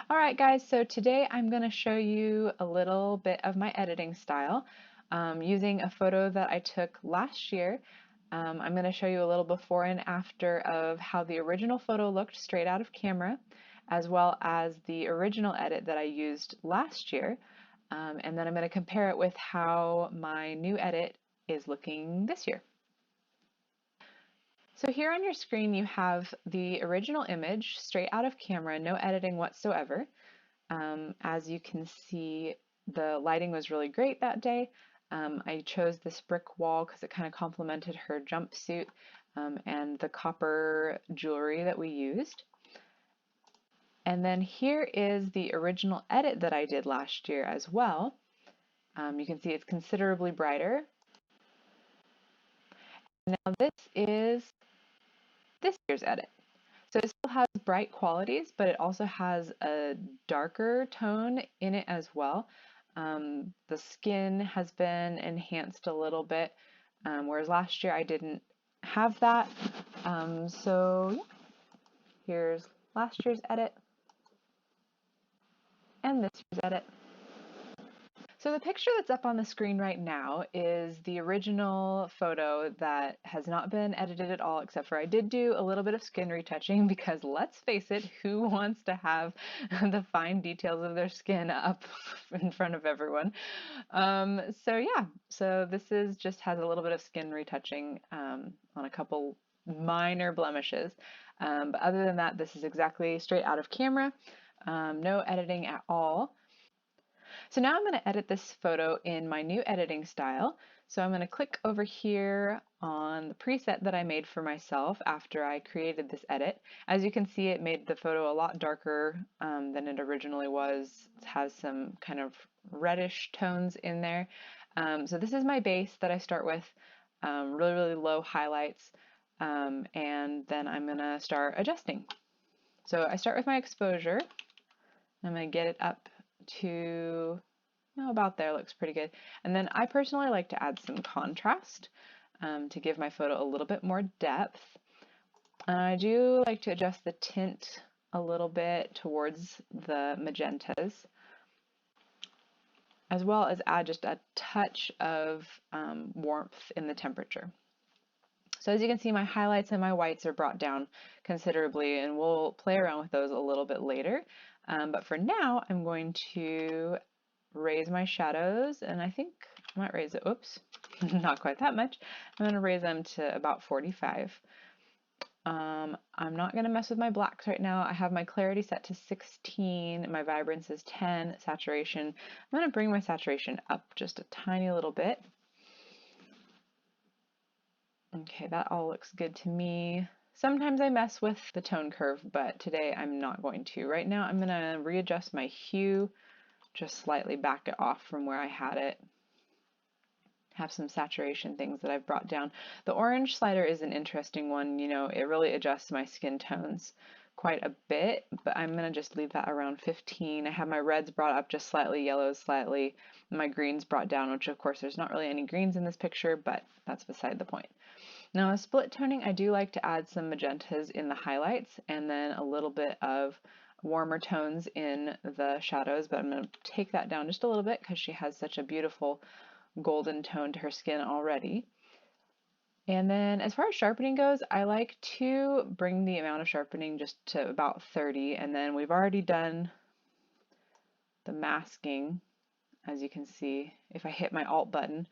Alright guys, so today I'm going to show you a little bit of my editing style using a photo that I took last year. I'm going to show you a little before and after of how the original photo looked straight out of camera, as well as the original edit that I used last year. And then I'm going to compare it with how my new edit is looking this year. So here on your screen you have the original image straight out of camera, no editing whatsoever. As you can see, the lighting was really great that day. I chose this brick wall because it kind of complemented her jumpsuit and the copper jewelry that we used. And then here is the original edit that I did last year as well. You can see it's considerably brighter. Now this is this year's edit. So it still has bright qualities, but it also has a darker tone in it as well. The skin has been enhanced a little bit, whereas last year I didn't have that. So yeah, here's last year's edit and this year's edit. So the picture that's up on the screen right now is the original photo that has not been edited at all, except for I did do a little bit of skin retouching because let's face it, who wants to have the fine details of their skin up in front of everyone? So yeah, so this is just has a little bit of skin retouching on a couple minor blemishes. But other than that, this is exactly straight out of camera, no editing at all. So now I'm going to edit this photo in my new editing style. So I'm going to click over here on the preset that I made for myself after I created this edit. As you can see, it made the photo a lot darker than it originally was. It has some kind of reddish tones in there. So this is my base that I start with, really, really low highlights, and then I'm going to start adjusting. So I start with my exposure. I'm going to get it up to about there, looks pretty good. And then I personally like to add some contrast to give my photo a little bit more depth. And I do like to adjust the tint a little bit towards the magentas, as well as add just a touch of warmth in the temperature. So as you can see, my highlights and my whites are brought down considerably, and we'll play around with those a little bit later. But for now, I'm going to raise my shadows, and I think I might raise it, oops, not quite that much. I'm going to raise them to about 45. I'm not going to mess with my blacks right now. I have my clarity set to 16, my vibrance is 10, saturation. I'm going to bring my saturation up just a tiny little bit. Okay, that all looks good to me. Sometimes I mess with the tone curve, but today I'm not going to. Right now I'm going to readjust my hue, just slightly back it off from where I had it. Have some saturation things that I've brought down. The orange slider is an interesting one. You know, it really adjusts my skin tones quite a bit, but I'm going to just leave that around 15. I have my reds brought up just slightly, yellows slightly, my greens brought down, which of course there's not really any greens in this picture, but that's beside the point. Now, with split toning, I do like to add some magentas in the highlights and then a little bit of warmer tones in the shadows, but I'm going to take that down just a little bit because she has such a beautiful golden tone to her skin already. And then as far as sharpening goes, I like to bring the amount of sharpening just to about 30, and then we've already done the masking. As you can see, if I hit my Alt button,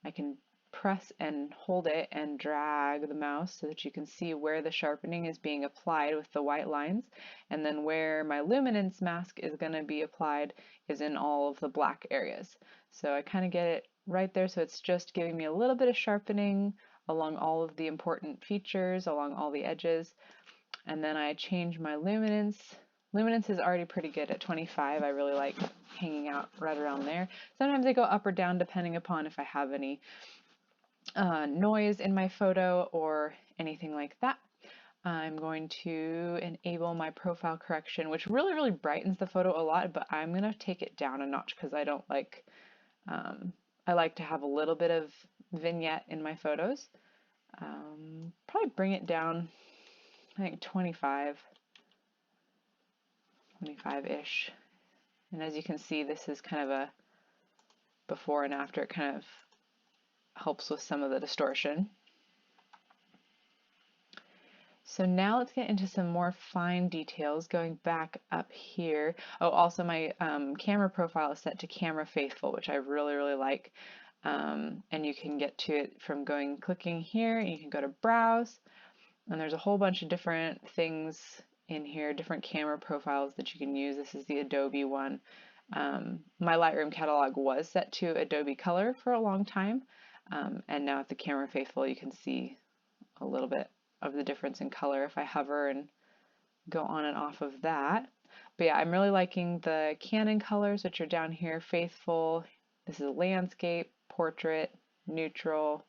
I can press and hold it and drag the mouse so that you can see where the sharpening is being applied with the white lines, and then where my luminance mask is going to be applied is in all of the black areas. So I kind of get it right there, so it's just giving me a little bit of sharpening along all of the important features, along all the edges, and then I change my luminance. Luminance is already pretty good at 25. I really like hanging out right around there. Sometimes I go up or down depending upon if I have any noise in my photo or anything like that. I'm going to enable my profile correction, which really, really brightens the photo a lot, but I'm going to take it down a notch because I don't like, I like to have a little bit of vignette in my photos. Probably bring it down, I think 25. 25-ish. And as you can see, this is kind of a before and after. It kind of helps with some of the distortion. So now let's get into some more fine details, going back up here. Oh, also my camera profile is set to camera faithful, which I really, really like. And you can get to it from clicking here, and you can go to browse, and there's a whole bunch of different things in here, different camera profiles that you can use. This is the Adobe one. My Lightroom catalog was set to Adobe Color for a long time, and now at the camera faithful you can see a little bit of the difference in color if I hover and go on and off of that. But yeah, I'm really liking the Canon colors, which are down here, faithful. This is landscape, portrait, neutral,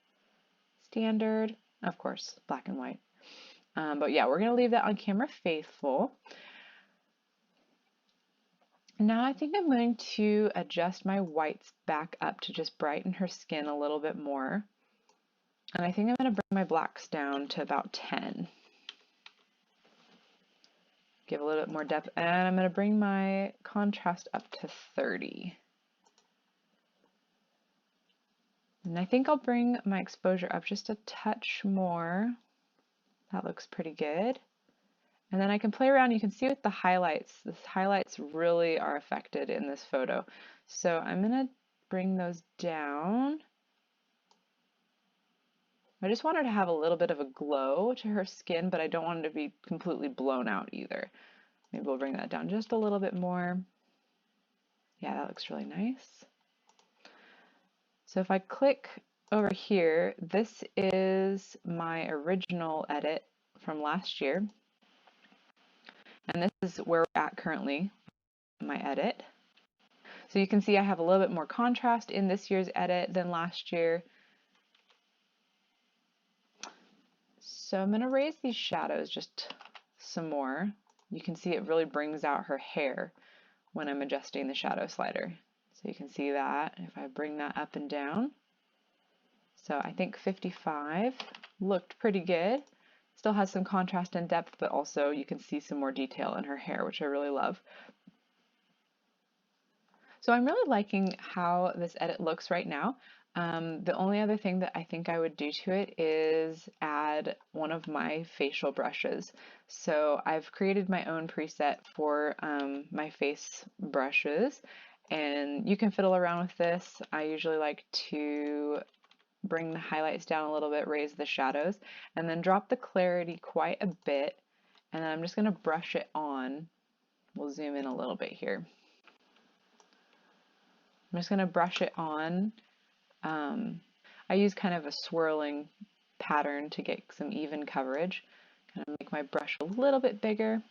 standard, of course, black and white. But yeah, we're going to leave that on camera faithful. Now I think I'm going to adjust my whites back up to just brighten her skin a little bit more. And I think I'm going to bring my blacks down to about 10. Give a little bit more depth, and I'm going to bring my contrast up to 30. And I think I'll bring my exposure up just a touch more. That looks pretty good. And then I can play around. You can see with the highlights, the highlights really are affected in this photo. So I'm going to bring those down. I just want her to have a little bit of a glow to her skin, but I don't want it to be completely blown out either. Maybe we'll bring that down just a little bit more. Yeah, that looks really nice. So if I click over here, this is my original edit from last year. And this is where we're at currently, my edit. So you can see I have a little bit more contrast in this year's edit than last year. So I'm going to raise these shadows just some more. You can see it really brings out her hair when I'm adjusting the shadow slider. So you can see that if I bring that up and down. So I think 55 looked pretty good. Still has some contrast and depth, but also you can see some more detail in her hair, which I really love. So I'm really liking how this edit looks right now. The only other thing that I think I would do to it is add one of my facial brushes. So I've created my own preset for my face brushes, and you can fiddle around with this. I usually like to bring the highlights down a little bit, raise the shadows, and then drop the clarity quite a bit, and then I'm just going to brush it on. We'll zoom in a little bit here. I'm just going to brush it on. I use kind of a swirling pattern to get some even coverage. Kind of make my brush a little bit bigger.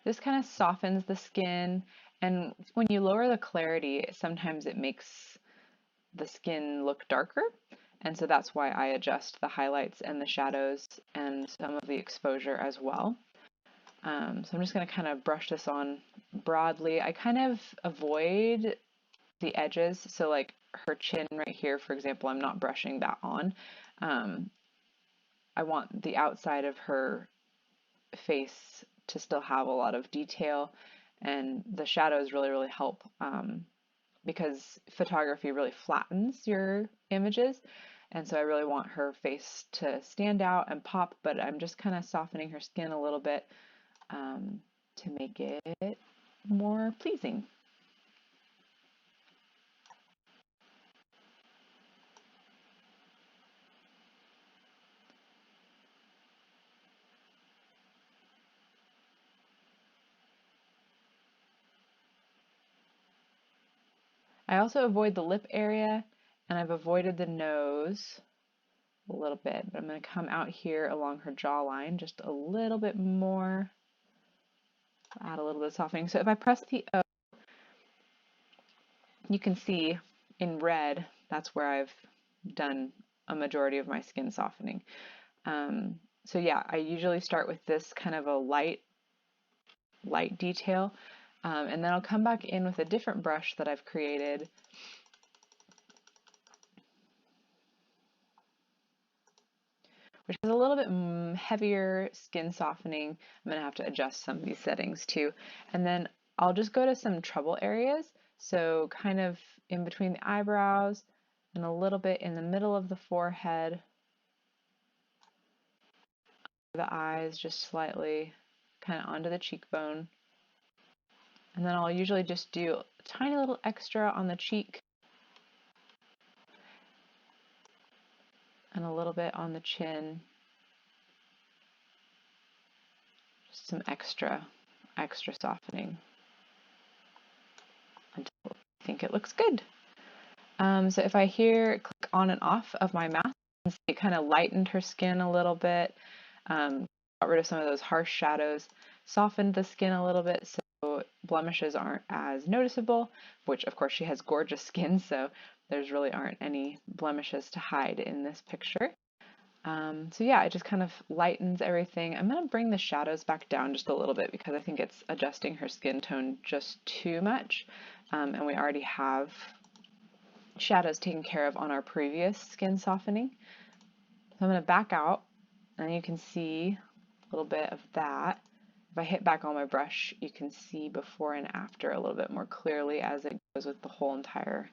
This kind of softens the skin, and when you lower the clarity, sometimes it makes the skin look darker, and so that's why I adjust the highlights and the shadows and some of the exposure as well. So I'm just going to kind of brush this on broadly. I kind of avoid the edges, so like her chin right here, for example, I'm not brushing that on. I want the outside of her face to still have a lot of detail, and the shadows really, really help because photography really flattens your images, and so I really want her face to stand out and pop, but I'm just kind of softening her skin a little bit to make it more pleasing. I also avoid the lip area, and I've avoided the nose a little bit, but I'm going to come out here along her jawline just a little bit more, add a little bit of softening. So if I press the O, you can see in red, that's where I've done a majority of my skin softening. So yeah, I usually start with this kind of a light light detail. And then I'll come back in with a different brush that I've created, which is a little bit heavier skin softening. I'm going to have to adjust some of these settings too. And then I'll just go to some trouble areas. So kind of in between the eyebrows and a little bit in the middle of the forehead, the eyes just slightly kind of onto the cheekbone. And then I'll usually just do a tiny little extra on the cheek and a little bit on the chin. Just some extra softening until I think it looks good. So if I here click on and off of my mask, you can see it kind of lightened her skin a little bit, got rid of some of those harsh shadows, softened the skin a little bit so blemishes aren't as noticeable, which of course she has gorgeous skin, so there's really aren't any blemishes to hide in this picture. So yeah, it just kind of lightens everything. I'm going to bring the shadows back down just a little bit because I think it's adjusting her skin tone just too much, and we already have shadows taken care of on our previous skin softening. So I'm going to back out, and you can see a little bit of that. If I hit back on my brush, you can see before and after a little bit more clearly as it goes with the whole entire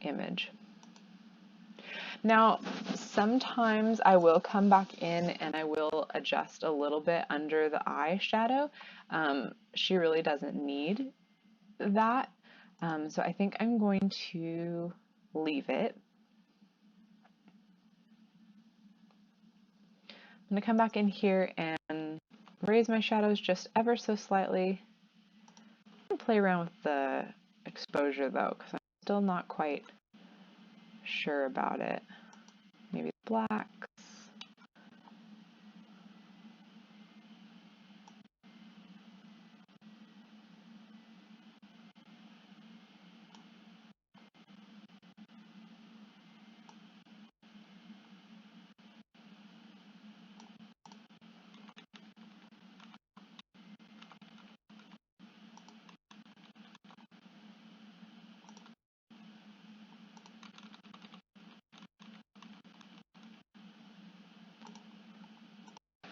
image. Now, sometimes I will come back in and I will adjust a little bit under the eye shadow. She really doesn't need that. So I think I'm going to leave it. I'm going to come back in here and raise my shadows just ever so slightly. I'm going to play around with the exposure though, because I'm still not quite sure about it. Maybe blacks.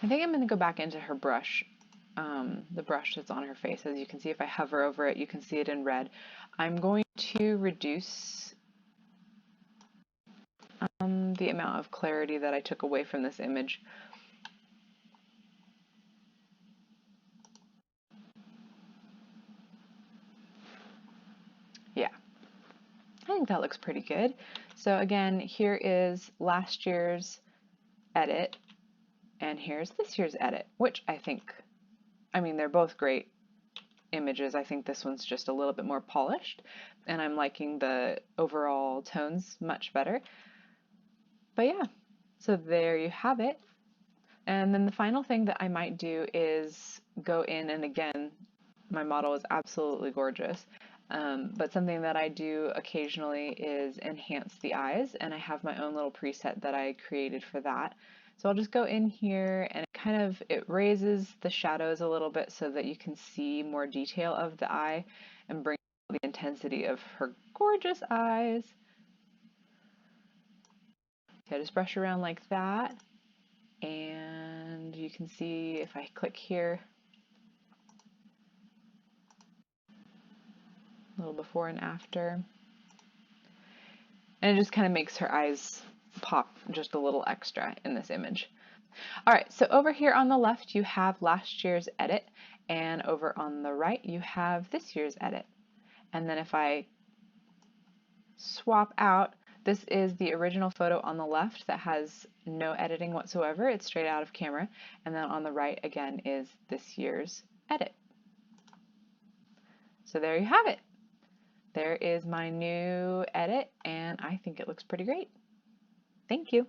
I think I'm going to go back into her brush, the brush that's on her face. As you can see, if I hover over it, you can see it in red. I'm going to reduce the amount of clarity that I took away from this image. Yeah, I think that looks pretty good. So again, here is last year's edit, and here's this year's edit, which I think, I mean, they're both great images. I think this one's just a little bit more polished, and I'm liking the overall tones much better. But yeah, so there you have it. And then the final thing that I might do is go in, and again, my model is absolutely gorgeous, but something that I do occasionally is enhance the eyes, and I have my own little preset that I created for that. So I'll just go in here and it raises the shadows a little bit so that you can see more detail of the eye and bring the intensity of her gorgeous eyes. So I just brush around like that, and you can see if I click here, a little before and after. And it just kind of makes her eyes pop just a little extra in this image. All right, so over here on the left, you have last year's edit, and over on the right, you have this year's edit. And then if I swap out, this is the original photo on the left that has no editing whatsoever. It's straight out of camera. And then on the right, again, is this year's edit. So there you have it. There is my new edit, and I think it looks pretty great. Thank you.